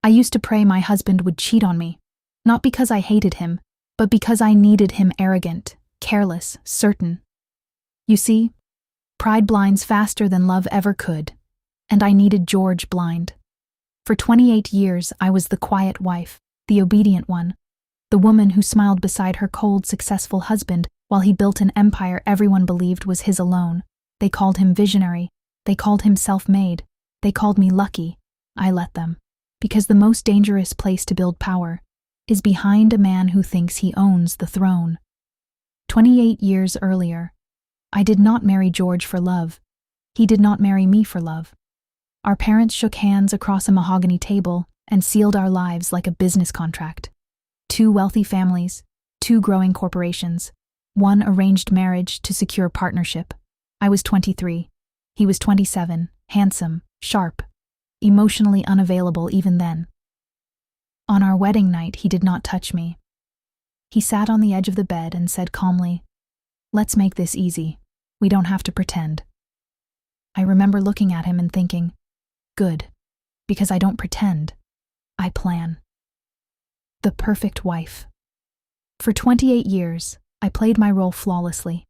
I used to pray my husband would cheat on me, not because I hated him, but because I needed him arrogant, careless, certain. You see, pride blinds faster than love ever could, and I needed George blind. For 28 years, I was the quiet wife, the obedient one, the woman who smiled beside her cold, successful husband while he built an empire everyone believed was his alone. They called him visionary, they called him self-made, they called me lucky. I let them. Because the most dangerous place to build power is behind a man who thinks he owns the throne. 28 years earlier, I did not marry George for love. He did not marry me for love. Our parents shook hands across a mahogany table and sealed our lives like a business contract. 2 wealthy families, 2 growing corporations, 1 arranged marriage to secure partnership. I was 23. He was 27, handsome, sharp, emotionally unavailable even then. On our wedding night, he did not touch me. He sat on the edge of the bed and said calmly, "Let's make this easy. We don't have to pretend." I remember looking at him and thinking, good, because I don't pretend, I plan. The perfect wife. For 28 years, I played my role flawlessly.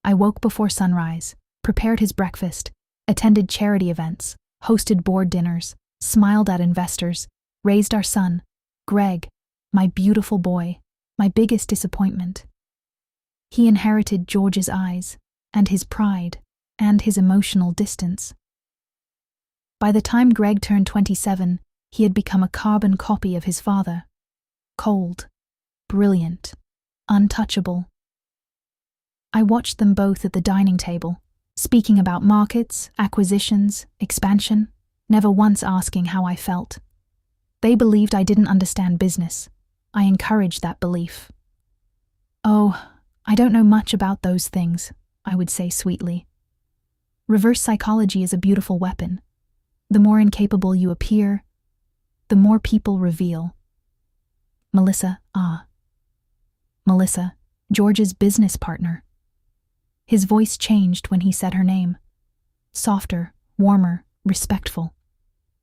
I woke before sunrise, prepared his breakfast, attended charity events, hosted board dinners, smiled at investors, raised our son, Greg, my beautiful boy, my biggest disappointment. He inherited George's eyes, and his pride, and his emotional distance. By the time Greg turned 27, he had become a carbon copy of his father. Cold, brilliant, untouchable. I watched them both at the dining table, speaking about markets, acquisitions, expansion, never once asking how I felt. They believed I didn't understand business. I encouraged that belief. "Oh, I don't know much about those things," I would say sweetly. Reverse psychology is a beautiful weapon. The more incapable you appear, the more people reveal. Melissa, Melissa, George's business partner. His voice changed when he said her name. Softer, warmer, respectful.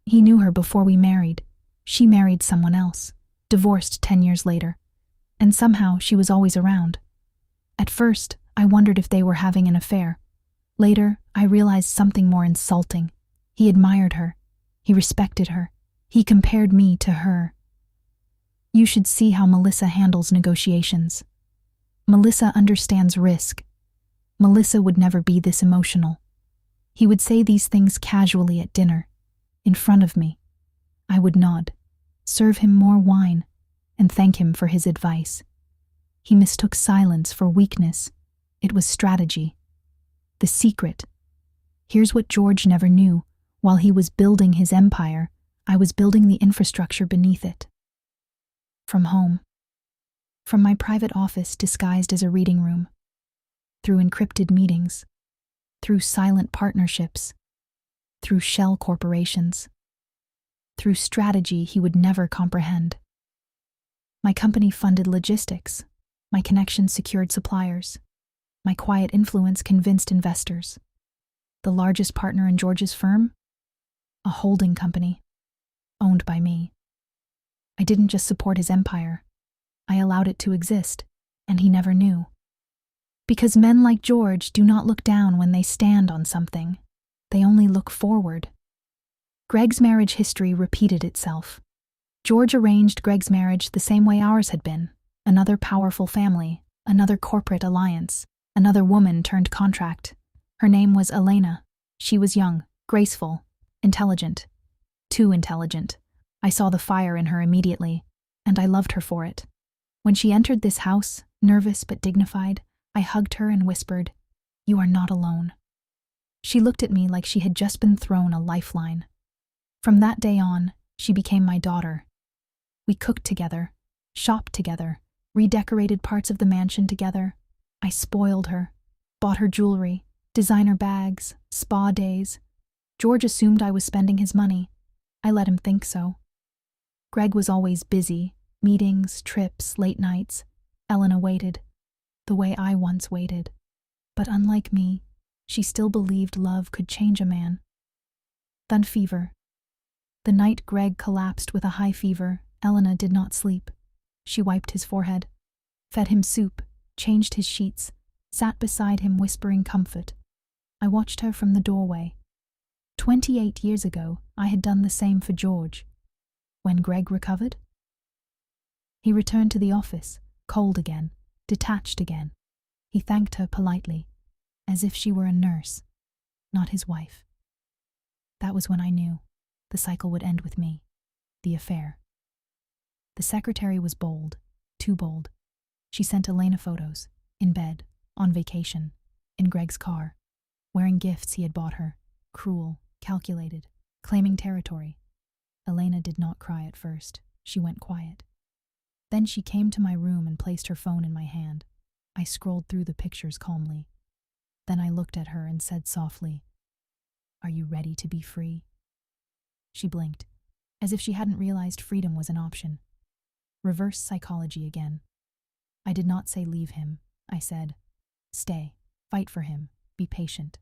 He knew her before we married. She married someone else, divorced 10 years later, and somehow she was always around. At first, I wondered if they were having an affair. Later, I realized something more insulting. He admired her. He respected her. He compared me to her. You should see how Melissa handles negotiations. Melissa understands risk. Melissa would never be this emotional. He would say these things casually at dinner, in front of me. I would nod, serve him more wine, and thank him for his advice. He mistook silence for weakness. It was strategy. The secret. Here's what George never knew. While he was building his empire, I was building the infrastructure beneath it. From home. From my private office disguised as a reading room. Through encrypted meetings. Through silent partnerships. Through shell corporations. Through strategy he would never comprehend. My company funded logistics. My connections secured suppliers. My quiet influence convinced investors. The largest partner in George's firm? A holding company, owned by me. I didn't just support his empire. I allowed it to exist, and he never knew. Because men like George do not look down when they stand on something. They only look forward. Greg's marriage history repeated itself. George arranged Greg's marriage the same way ours had been. Another powerful family, another corporate alliance, another woman turned contract. Her name was Elena. She was young, graceful, intelligent. Too intelligent. I saw the fire in her immediately, and I loved her for it. When she entered this house, nervous but dignified, I hugged her and whispered, "You are not alone." She looked at me like she had just been thrown a lifeline. From that day on, she became my daughter. We cooked together, shopped together, redecorated parts of the mansion together. I spoiled her, bought her jewelry, designer bags, spa days. George assumed I was spending his money. I let him think so. Greg was always busy, meetings, trips, late nights. Elena waited, the way I once waited. But unlike me, she still believed love could change a man. Then fever. The night Greg collapsed with a high fever, Elena did not sleep. She wiped his forehead, fed him soup, changed his sheets, sat beside him whispering comfort. I watched her from the doorway. 28 years ago, I had done the same for George. When Greg recovered? He returned to the office, cold again, detached again. He thanked her politely, as if she were a nurse, not his wife. That was when I knew the cycle would end with me, the affair. The secretary was bold, too bold. She sent Elena photos, in bed, on vacation, in Greg's car, wearing gifts he had bought her, cruel, calculated, claiming territory. Elena did not cry at first. She went quiet. Then she came to my room and placed her phone in my hand. I scrolled through the pictures calmly. Then I looked at her and said softly, "Are you ready to be free?" She blinked, as if she hadn't realized freedom was an option. Reverse psychology again. I did not say leave him. I said, stay, fight for him, be patient.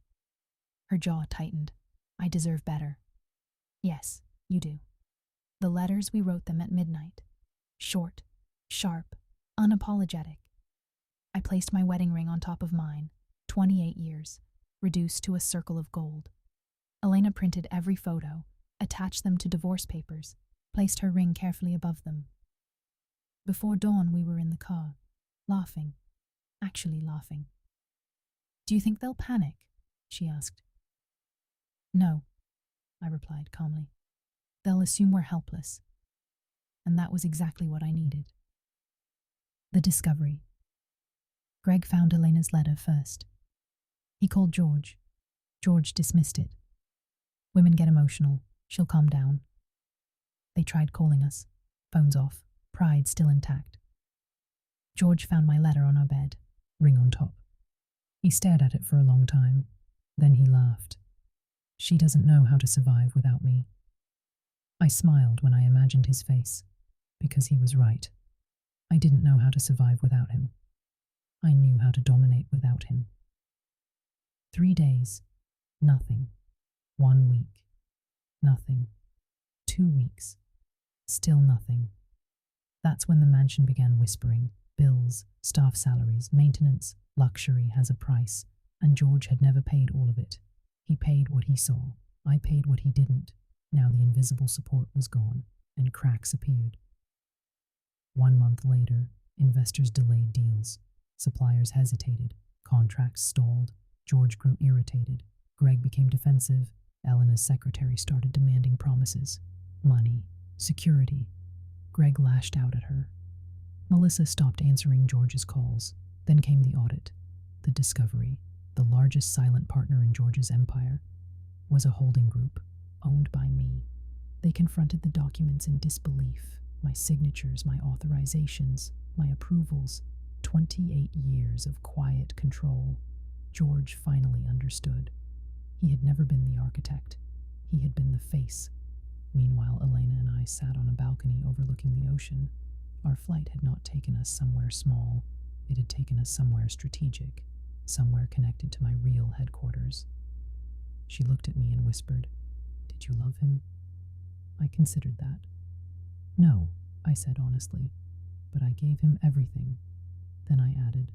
Her jaw tightened. I deserve better. Yes, you do. The letters, we wrote them at midnight. Short, sharp, unapologetic. I placed my wedding ring on top of mine, 28 years, reduced to a circle of gold. Elena printed every photo, attached them to divorce papers, placed her ring carefully above them. Before dawn, we were in the car, laughing, actually laughing. "Do you think they'll panic?" she asked. "No," I replied calmly. "They'll assume we're helpless." And that was exactly what I needed. The discovery. Greg found Elena's letter first. He called George. George dismissed it. Women get emotional. She'll calm down. They tried calling us. Phones off. Pride still intact. George found my letter on our bed, ring on top. He stared at it for a long time. Then he laughed. "She doesn't know how to survive without me." I smiled when I imagined his face, because he was right. I didn't know how to survive without him. I knew how to dominate without him. 3 days, nothing. 1 week, nothing. 2 weeks, still nothing. That's when the mansion began whispering. Bills, staff salaries, maintenance, luxury has a price, and George had never paid all of it. He paid what he saw. I paid what he didn't. Now the invisible support was gone, and cracks appeared. 1 month later, investors delayed deals. Suppliers hesitated. Contracts stalled. George grew irritated. Greg became defensive. Elena's secretary started demanding promises. Money. Security. Greg lashed out at her. Melissa stopped answering George's calls. Then came the audit. The discovery, the largest silent partner in George's empire, was a holding group owned by me. They confronted the documents in disbelief. My signatures, my authorizations, my approvals. 28 years of quiet control. George finally understood. He had never been the architect. He had been the face. Meanwhile, Elena and I sat on a balcony overlooking the ocean. Our flight had not taken us somewhere small. It had taken us somewhere strategic, somewhere connected to my real headquarters. She looked at me and whispered, "Did you love him?" I considered that. "No," I said honestly, "but I gave him everything." Then I added,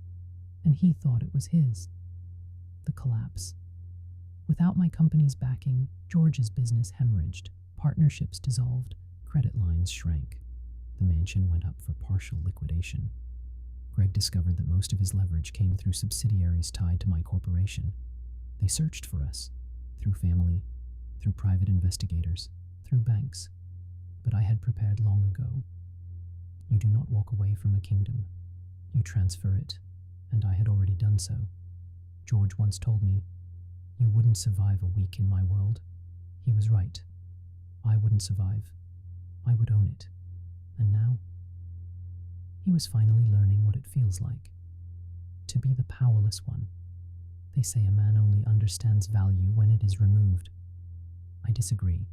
"And he thought it was his." The collapse. Without my company's backing, George's business hemorrhaged. Partnerships dissolved. Credit lines shrank. The mansion went up for partial liquidation. Greg discovered that most of his leverage came through subsidiaries tied to my corporation. They searched for us, through family, through private investigators, through banks. But I had prepared long ago. You do not walk away from a kingdom. You transfer it, and I had already done so. George once told me, "You wouldn't survive a week in my world." He was right. I wouldn't survive. I would own it. And now? He was finally learning what it feels like. To be the powerless one. They say a man only understands value when it is removed. I disagree.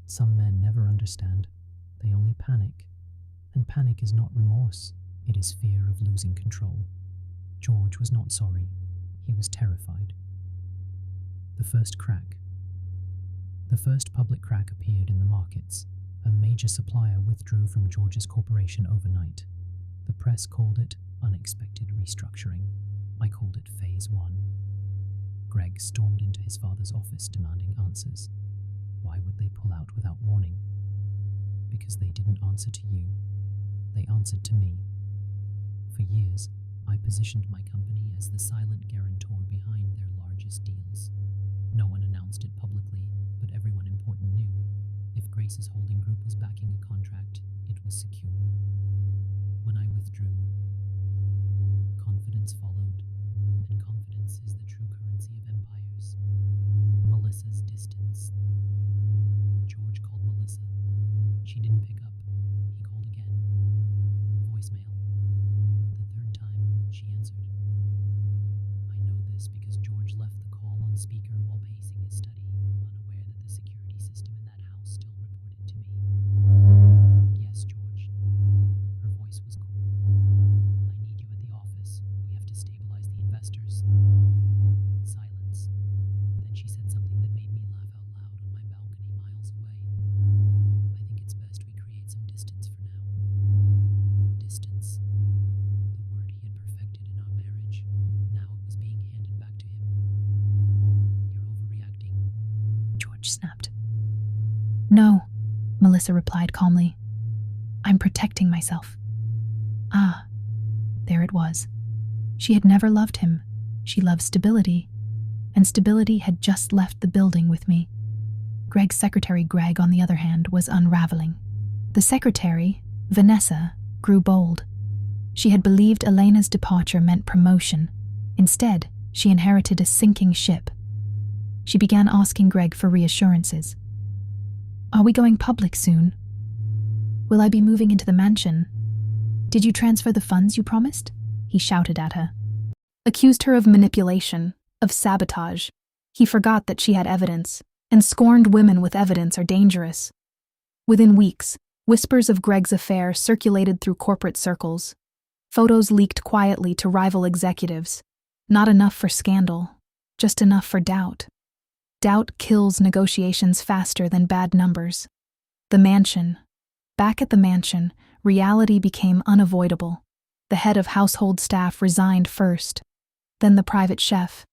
Some men never understand. They only panic. And panic is not remorse. It is fear of losing control. George was not sorry. He was terrified. The first crack. The first public crack appeared in the markets. A major supplier withdrew from George's corporation overnight. The press called it unexpected restructuring. I called it Phase 1. Greg stormed into his father's office demanding answers. Why would they pull out without warning? Because they didn't answer to you. They answered to me. For years, I positioned my company as the silent guarantor behind their largest deals. No one announced it publicly, but everyone important knew. If Grace's holding group was backing a contract, it was secure. When I withdrew, confidence followed, and confidence is the true currency of empires. Melissa's distance. George called Melissa. She didn't pick up. He called again. Voicemail. The third time, she answered. I know this because George left the call on speaker while pacing his study, unaware that the security system in that house still reported to me. Yes, George. Her voice was cool. I need you at the office. We have to stabilize the investors. Silence. Then she said something that made me laugh out loud on my balcony miles away. I think it's best we create some distance for now. Distance. The word he had perfected in our marriage. Now it was being handed back to him. You're overreacting. George snapped. No, Melissa replied calmly. I'm protecting myself. Ah, there it was. She had never loved him. She loved stability, and stability had just left the building with me. Greg's secretary, Greg, on the other hand, was unraveling. The secretary, Vanessa, grew bold. She had believed Elena's departure meant promotion. Instead, she inherited a sinking ship. She began asking Greg for reassurances. Are we going public soon? Will I be moving into the mansion? Did you transfer the funds you promised? He shouted at her. Accused her of manipulation, of sabotage. He forgot that she had evidence, and scorned women with evidence are dangerous. Within weeks, whispers of Greg's affair circulated through corporate circles. Photos leaked quietly to rival executives. Not enough for scandal, just enough for doubt. Doubt kills negotiations faster than bad numbers. The mansion. Back at the mansion, reality became unavoidable. The head of household staff resigned first, then the private chef,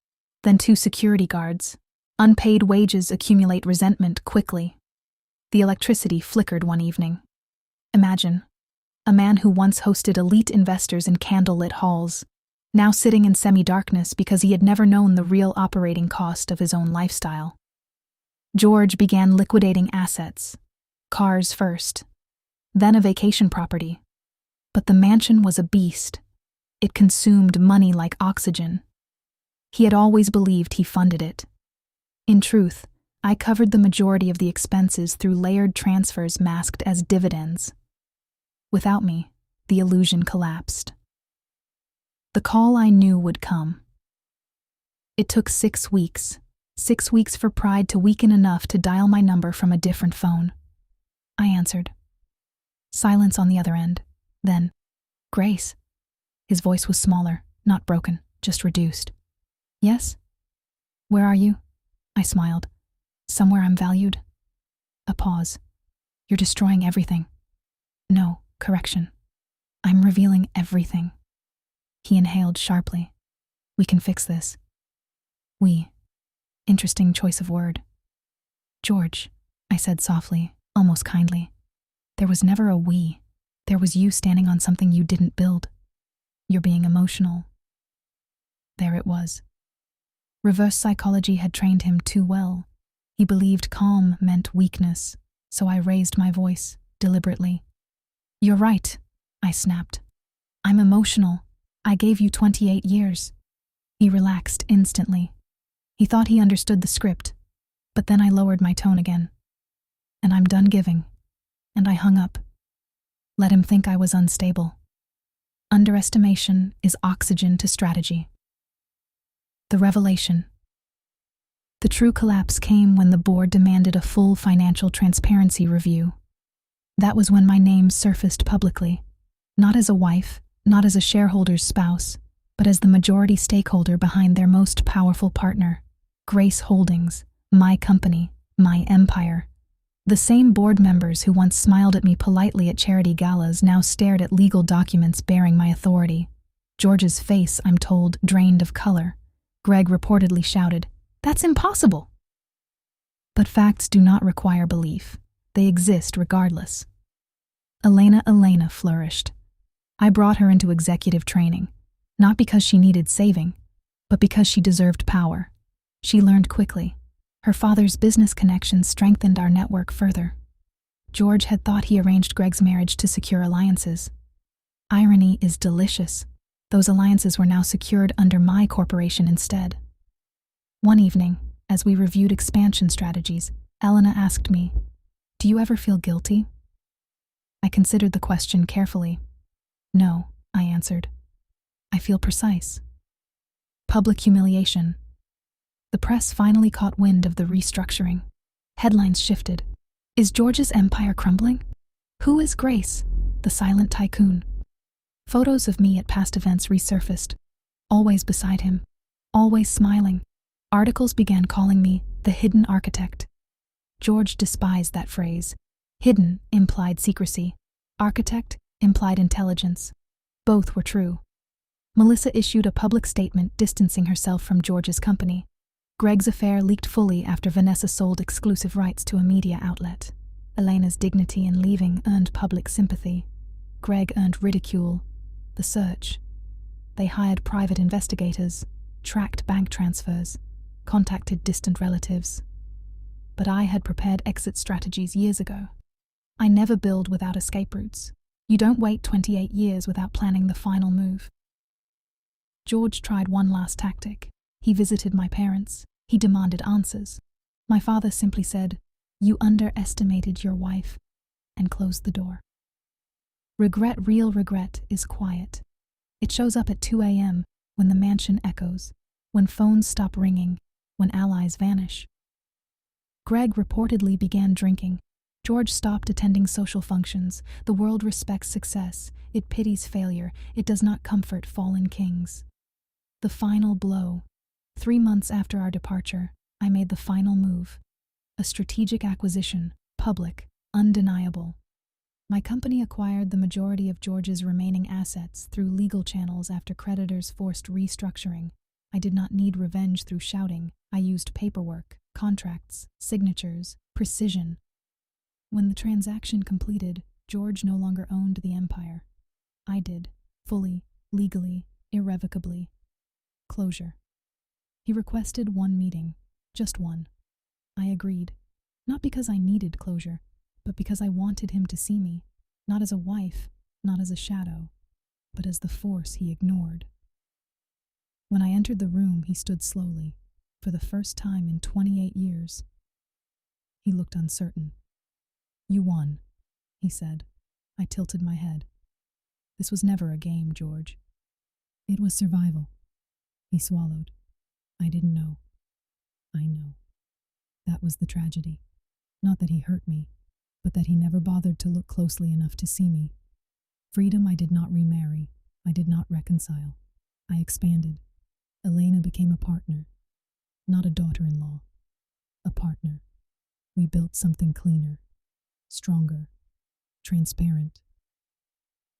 then 2 security guards. Unpaid wages accumulate resentment quickly. The electricity flickered one evening. Imagine, a man who once hosted elite investors in candlelit halls, now sitting in semi-darkness because he had never known the real operating cost of his own lifestyle. George began liquidating assets, cars first, then a vacation property. But the mansion was a beast. It consumed money like oxygen. He had always believed he funded it. In truth, I covered the majority of the expenses through layered transfers masked as dividends. Without me, the illusion collapsed. The call I knew would come. It took 6 weeks. 6 weeks for pride to weaken enough to dial my number from a different phone. I answered. Silence on the other end. Then, Grace. His voice was smaller, not broken, just reduced. Yes? Where are you? I smiled. Somewhere I'm valued. A pause. You're destroying everything. No, correction. I'm revealing everything. He inhaled sharply. We can fix this. We. Interesting choice of word. George, I said softly, almost kindly. There was never a we. There was you standing on something you didn't build. You're being emotional. There it was. Reverse psychology had trained him too well. He believed calm meant weakness, so I raised my voice, deliberately. You're right, I snapped. I'm emotional. I gave you 28 years. He relaxed instantly. He thought he understood the script, but then I lowered my tone again. And I'm done giving. And I hung up. Let him think I was unstable. Underestimation is oxygen to strategy. The revelation. The true collapse came when the board demanded a full financial transparency review. That was when my name surfaced publicly, not as a wife, not as a shareholder's spouse, but as the majority stakeholder behind their most powerful partner, Grace Holdings, my company, My empire. The same board members who once smiled at me politely at charity galas now stared at legal documents bearing my authority. George's face, I'm told, drained of color. Greg reportedly shouted, "That's impossible!" But facts do not require belief. They exist regardless. Elena flourished. I brought her into executive training, not because she needed saving, but because she deserved power. She learned quickly. Her father's business connections strengthened our network further. George had thought he arranged Greg's marriage to secure alliances. Irony is delicious. Those alliances were now secured under my corporation instead. One evening, as we reviewed expansion strategies, Elena asked me, "Do you ever feel guilty?" I considered the question carefully. "No," I answered. "I feel precise. Public humiliation." The press finally caught wind of the restructuring. Headlines shifted. Is George's empire crumbling? Who is Grace, the silent tycoon? Photos of me at past events resurfaced, always beside him, always smiling. Articles began calling me the hidden architect. George despised that phrase. Hidden implied secrecy. Architect implied intelligence. Both were true. Melissa issued a public statement distancing herself from George's company. Greg's affair leaked fully after Vanessa sold exclusive rights to a media outlet. Elena's dignity in leaving earned public sympathy. Greg earned ridicule. The search. They hired private investigators, tracked bank transfers, contacted distant relatives. But I had prepared exit strategies years ago. I never build without escape routes. You don't wait 28 years without planning the final move. George tried one last tactic. He visited my parents. He demanded answers. My father simply said, "You underestimated your wife," and closed the door. Regret, real regret, is quiet. It shows up at 2 a.m. when the mansion echoes, when phones stop ringing, when allies vanish. Greg reportedly began drinking. George stopped attending social functions. The world respects success. It pities failure. It does not comfort fallen kings. The final blow. 3 months after our departure, I made the final move. A strategic acquisition, public, undeniable. My company acquired the majority of George's remaining assets through legal channels after creditors forced restructuring. I did not need revenge through shouting. I used paperwork, contracts, signatures, precision. When the transaction completed, George no longer owned the empire. I did, fully, legally, irrevocably. Closure. He requested one meeting, just one. I agreed, not because I needed closure, but because I wanted him to see me, not as a wife, not as a shadow, but as the force he ignored. When I entered the room, he stood slowly, for the first time in 28 years. He looked uncertain. "You won," he said. I tilted my head. "This was never a game, George. It was survival." He swallowed. "I didn't know." "I know." That was the tragedy. Not that he hurt me, but that he never bothered to look closely enough to see me. Freedom, I did not remarry. I did not reconcile. I expanded. Elena became a partner. Not a daughter-in-law. A partner. We built something cleaner, stronger, transparent.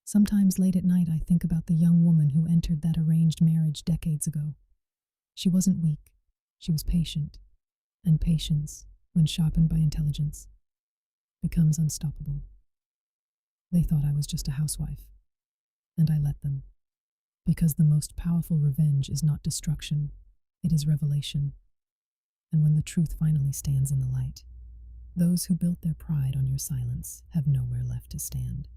Sometimes late at night I think about the young woman who entered that arranged marriage decades ago. She wasn't weak. She was patient. And patience, when sharpened by intelligence, becomes unstoppable. They thought I was just a housewife, and I let them. Because the most powerful revenge is not destruction, it is revelation. And when the truth finally stands in the light, those who built their pride on your silence have nowhere left to stand.